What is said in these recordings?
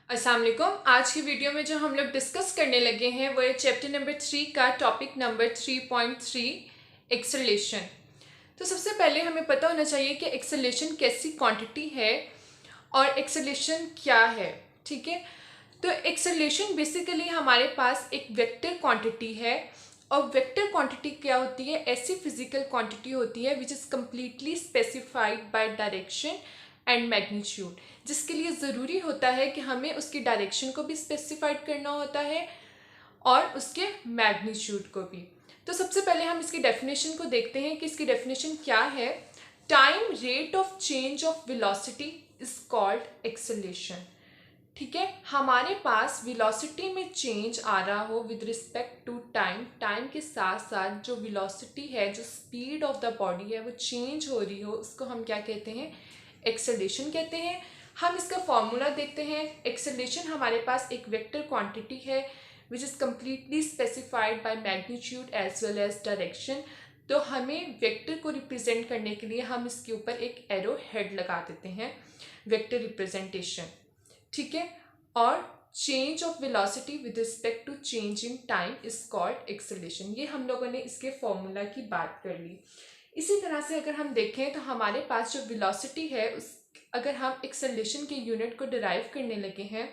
अस्सलाम वालेकुम। आज की वीडियो में जो हम लोग डिस्कस करने लगे हैं वो है चैप्टर नंबर 3 का टॉपिक नंबर 3.3 एक्सेलरेशन। तो सबसे पहले हमें पता होना चाहिए कि एक्सेलरेशन कैसी क्वांटिटी है और एक्सेलरेशन क्या है। ठीक है, तो एक्सेलरेशन बेसिकली हमारे पास एक वेक्टर क्वांटिटी है और वेक्टर क्वांटिटी क्या होती है? ऐसी फिजिकल क्वांटिटी होती है which is completely specified bye direction and magnitude, जिसके लिए ज़रूरी होता है कि हमें उसकी डायरेक्शन को भी स्पेसिफाइड करना होता है और उसके मैग्नीट्यूड को भी। तो सबसे पहले हम इसकी डेफिनेशन को देखते हैं कि इसकी डेफिनेशन क्या है। Time rate of change of velocity is called acceleration. ठीक है, हमारे पास वेलोसिटी में चेंज आ रहा हो with respect to time, time के साथ साथ जो वेलोसिटी है, जो स्पीड ऑफ द बॉडी है वो चेंज हो रही हो, उसको हम क्या कहते हैं? एक्सेलरेशन कहते हैं। हम इसका फॉर्मूला देखते हैं। एक्सेलरेशन हमारे पास एक वेक्टर क्वांटिटी है which is completely specified by magnitude as well as direction. तो हमें वेक्टर को रिप्रेजेंट करने के लिए हम इसके ऊपर एक एरो हेड लगा देते हैं, वेक्टर रिप्रेजेंटेशन। ठीक है, और change of velocity with respect to change in time is called acceleration. ये हम लोगों ने इसके फॉर्मूला की बात कर ली। इसी तरह से अगर हम देखें तो हमारे पास जो वेलोसिटी है उस अगर हम एक्सेलरेशन के यूनिट को डिराइव करने लगे हैं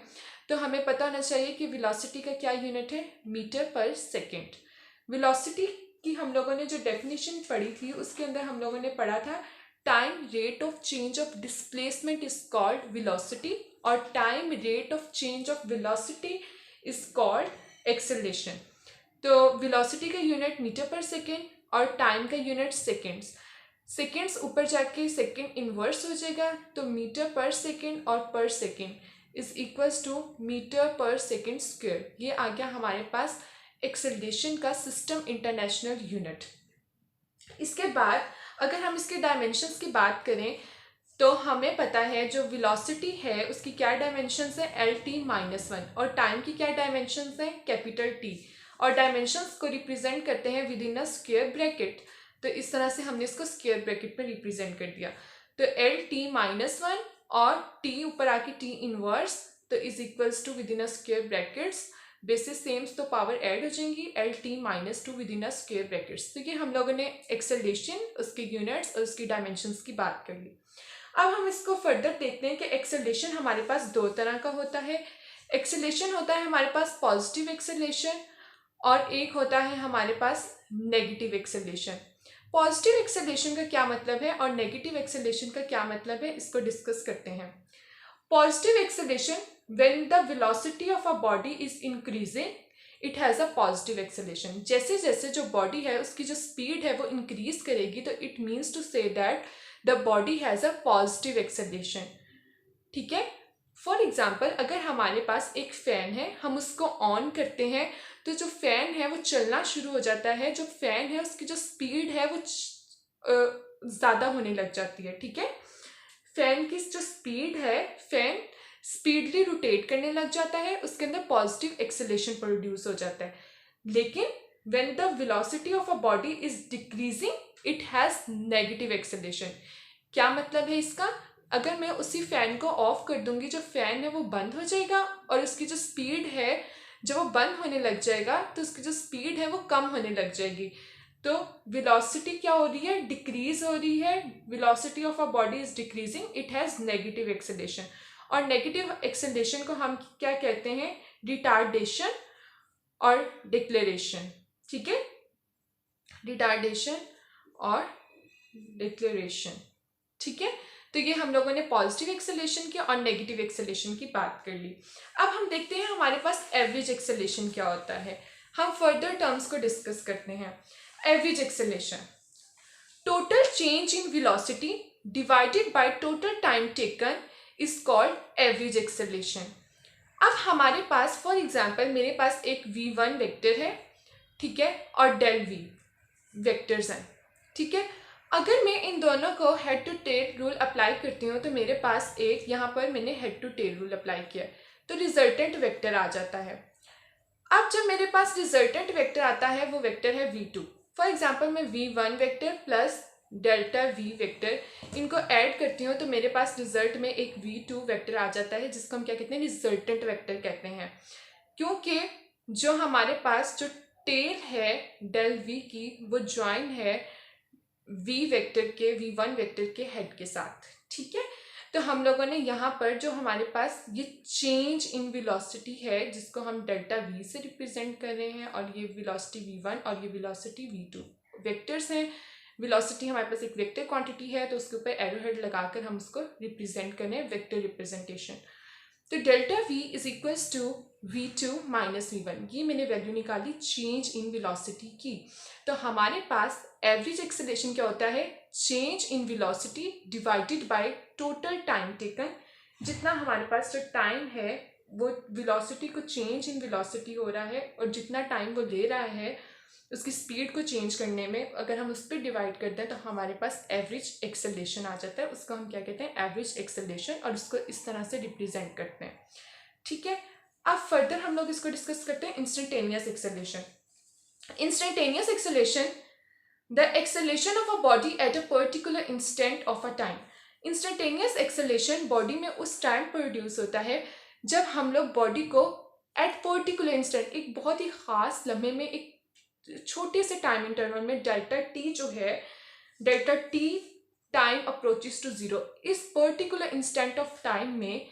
तो हमें पता होना चाहिए कि वेलोसिटी का क्या यूनिट है? मीटर पर सेकेंड। वेलोसिटी की हम लोगों ने जो डेफिनेशन पढ़ी थी उसके अंदर हम लोगों ने पढ़ा था time rate of change of displacement is called velocity और time rate of change of velocity is called acceleration. तो वेलोसिटी का यूनिट मीटर पर सेकेंड और टाइम का यूनिट सेकेंड्स। सेकेंड्स ऊपर जाके सेकेंड इन्वर्स हो जाएगा, तो मीटर पर सेकेंड और per second is equals to metre पर सेकेंड स्क्वायर। ये आ गया हमारे पास एक्सेलरेशन का सिस्टम इंटरनेशनल यूनिट। इसके बाद अगर हम इसके डायमेंशंस की बात करें तो हमें पता है जो वेलोसिटी है उसकी क्या डायमेंशंस है? LT-1 और टाइम की क्या डायमेंशंस है? Capital T। और डायमेंशंस को रिप्रेजेंट करते हैं with in a square bracket. तो इस तरह से हमने इसको स्क्वायर ब्रैकेट में रिप्रेजेंट कर दिया। तो LT-1 और T ऊपर आके T इनवर्स, तो is equals to within a square brackets, basis same तो पावर ऐड हो जाएंगी, LT-2 within a square brackets. तो ये हम लोगों ने एक्सेलरेशन, उसके यूनिट्स और उसकी डायमेंशंस की बात कर ली। अब हम इसको फर्दर देखते हैं कि एक्सेलरेशन हमारे पास दो तरह का होता है। एक्सेलरेशन होता है हमारे पास पॉजिटिव एक्सेलरेशन और एक होता है हमारे पास नेगेटिव एक्सेलरेशन। पॉजिटिव एक्सेलरेशन का क्या मतलब है और नेगेटिव एक्सेलरेशन का क्या मतलब है, इसको डिस्कस करते हैं। Positive acceleration, when the velocity of a body is increasing it has a positive acceleration. जैसे जैसे जो बॉडी है उसकी जो स्पीड है वो इंक्रीज करेगी, तो it means to say that the body has a positive acceleration. ठीक है, फॉर एग्जाम्पल अगर हमारे पास एक फ़ैन है, हम उसको ऑन करते हैं तो जो फ़ैन है वो चलना शुरू हो जाता है। जो फ़ैन है उसकी जो स्पीड है वो ज़्यादा होने लग जाती है। ठीक है, फैन की जो स्पीड है, फैन स्पीडली रोटेट करने लग जाता है, उसके अंदर पॉजिटिव एक्सेलरेशन प्रोड्यूस हो जाता है। लेकिन when the velocity of a body is decreasing it has negative acceleration. क्या मतलब है इसका? अगर मैं उसी फैन को ऑफ कर दूंगी, जो फैन है वो बंद हो जाएगा और उसकी जो स्पीड है, जब वो बंद होने लग जाएगा तो उसकी जो स्पीड है वो कम होने लग जाएगी। तो वेलोसिटी क्या हो रही है? डिक्रीज हो रही है। Velocity of a body is decreasing, it has negative acceleration. और नेगेटिव एक्सेलरेशन को हम क्या कहते हैं? रिटार्डेशन और डिक्लेरेशन। ठीक है, रिटार्डेशन और डिक्लेरेशन। ठीक है, तो ये हम लोगों ने पॉजिटिव एक्सेलरेशन की और नेगेटिव एक्सेलरेशन की बात कर ली। अब हम देखते हैं हमारे पास एवरेज एक्सेलरेशन क्या होता है। हम फर्दर टर्म्स को डिस्कस करते हैं। Average acceleration, total change in velocity divided by total time taken is called average acceleration. अब हमारे पास फॉर एग्जांपल मेरे पास एक v1 वेक्टर है, ठीक है, और डेल v वेक्टर्स हैं। ठीक है, अगर मैं इन दोनों को head to tail rule apply करती हूँ तो मेरे पास एक यहाँ पर मैंने head to tail rule apply किया तो रिजल्टेंट वेक्टर आ जाता है। अब जब मेरे पास रिजल्टेंट वेक्टर आता है वो वेक्टर है v2। फॉर एग्जाम्पल मैं v1 vector plus delta V vector, इनको ऐड करती हूँ तो मेरे पास रिजल्ट में एक v2 वेक्टर आ जाता है, जिसको हम क्या कहते हैं, रिजल्टेंट वेक्टर कहते हैं। क्योंकि जो हमारे पास जो टेल है डेल वी की, वो ज्वाइन है v वेक्टर के, v1 वेक्टर के हेड के साथ। ठीक है, तो हम लोगों ने यहाँ पर जो हमारे पास ये चेंज इन वेलोसिटी है, जिसको हम डेल्टा v से रिप्रेजेंट कर रहे हैं, और ये वेलोसिटी v1 और ये वेलोसिटी v2 वेक्टर्स हैं। वेलोसिटी हमारे पास एक वेक्टर क्वांटिटी है, तो उसके ऊपर एरो हेड लगाकर हम उसको रिप्रेजेंट करने हैं, वेक्टर रिप्रेजेंटेशन। तो delta v is equals to v2 minus v1, ये मैंने वैल्यू निकाली चेंज इन वेलोसिटी की। तो हमारे पास एवरेज एक्सेलरेशन क्या होता है, change in velocity divided by total time taken. जितना हमारे पास जो टाइम है वो वेलोसिटी को चेंज इन वेलोसिटी हो रहा है, और जितना टाइम वो ले रहा है उसकी स्पीड को चेंज करने में, अगर हम उस पर डिवाइड करते हैं तो हमारे पास एवरेज एक्सेलरेशन आ जाता है। उसको हम क्या कहते हैं, एवरेज एक्सेलरेशन, और उसको इस तरह से रिप्रेजेंट करते हैं। ठीक है, अब फर्दर हम लोग इसको डिस्कस करते हैं instantaneous acceleration. Instantaneous acceleration, the acceleration of a body at a particular instant of a time. Instantaneous acceleration body में उस टाइम प्रोड्यूस होता है जब हम लोग बॉडी को एट पर्टिकुलर इंस्टेंट, एक बहुत ही खास लम्हे में, एक छोटे से टाइम इंटरवल में, डेल्टा टी जो है, delta T time approaches to zero, इस पर्टिकुलर इंस्टेंट ऑफ टाइम में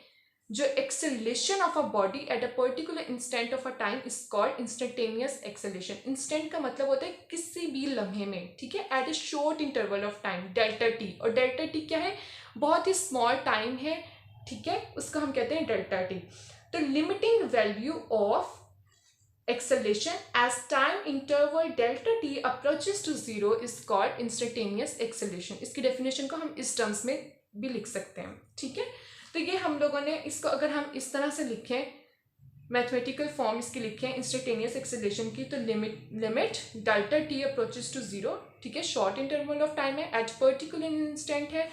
जो acceleration of a body at a particular instant of a time is called instantaneous acceleration. Instant का मतलब होता है किसी भी लम्हे में, ठीक है, at a short interval of time, delta T. और डेल्टा टी क्या है, बहुत ही स्मॉल टाइम है, ठीक है, उसका हम कहते हैं डेल्टा टी। तो limiting value of acceleration as time interval delta t approaches to zero is called instantaneous acceleration। इसकी डेफिनेशन को हम इस टर्म्स में भी लिख सकते हैं। ठीक है, तो ये हम लोगों ने इसको अगर हम इस तरह से लिखें, मैथमेटिकल फॉर्म इसकी लिखें इंस्टेंटेनियस एक्सेलरेशन की, तो limit delta T approaches to zero, ठीक है, शॉर्ट इंटरवल ऑफ टाइम है, एट पर्टिकुलर इंस्टेंट है,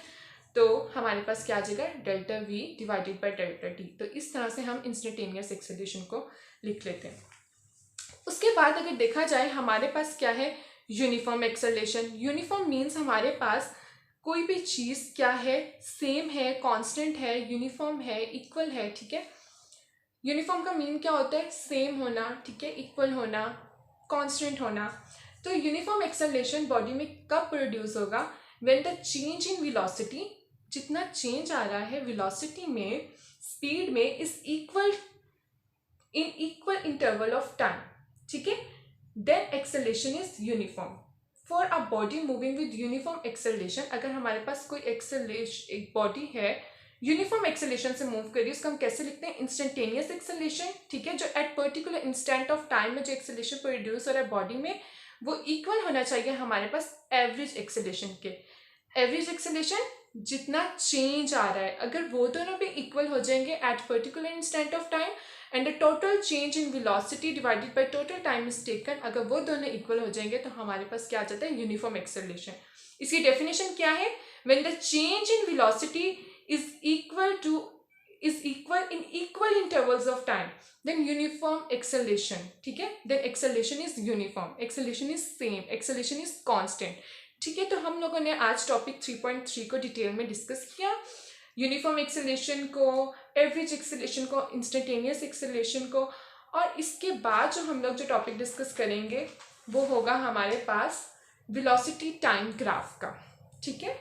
तो हमारे पास क्या आ जाएगा, delta V divided by delta T. तो इस तरह से हम इंस्टेंटेनियस एक्सेलरेशन को लिख लेते हैं। उसके बाद अगर देखा जाए हमारे पास क्या है, यूनिफॉर्म एक्सेलरेशन। यूनिफॉर्म मीन्स हमारे पास कोई भी चीज़ क्या है, सेम है, कांस्टेंट है, यूनिफॉर्म है, इक्वल है। ठीक है, यूनिफॉर्म का मीन क्या होता है, सेम होना, ठीक है, इक्वल होना, कांस्टेंट होना। तो यूनिफॉर्म एक्सेलरेशन बॉडी में कब प्रोड्यूस होगा, when the change in velocity, जितना चेंज आ रहा है वेलोसिटी में, स्पीड में, is equal in equal interval of time. ठीक है, then acceleration is uniform. For a body moving with uniform acceleration, अगर हमारे पास कोई एक्सेलरेशन, एक बॉडी है यूनिफॉर्म एक्सेलरेशन से मूव करिए, उसको हम कैसे लिखते हैं, इंस्टेंटेनियस एक्सेलरेशन। ठीक है, जो eight particular instant of time में जो एक्सेलरेशन प्रोड्यूस हो रहा है बॉडी में, वो इक्वल होना चाहिए हमारे पास एवरेज एक्सेलरेशन के। एवरेज एक्सेलरेशन जितना चेंज आ रहा है, अगर वो दोनों भी इक्वल हो जाएंगे eight particular instant of time, and the total change in velocity divided by total time is taken, अगर वो दोनों इक्वल हो जाएंगे तो हमारे पास क्या आ जाता है, यूनिफॉर्म एक्सेलरेशन। इसकी डेफिनेशन क्या है, when the change in velocity is equal in equal intervals of time, then uniform acceleration. ठीक है, then acceleration is uniform, acceleration is same, acceleration is constant. ठीक है, तो हम लोगों ने आज टॉपिक 3.3 को डिटेल में डिस्कस किया, यूनिफॉर्म एक्सेलरेशन को, एवरेज एक्सेलरेशन को, इंस्टेंटेनियस एक्सेलरेशन को। और इसके बाद जो हम लोग जो टॉपिक डिस्कस करेंगे वो होगा हमारे पास वेलोसिटी टाइम ग्राफ का। ठीक है।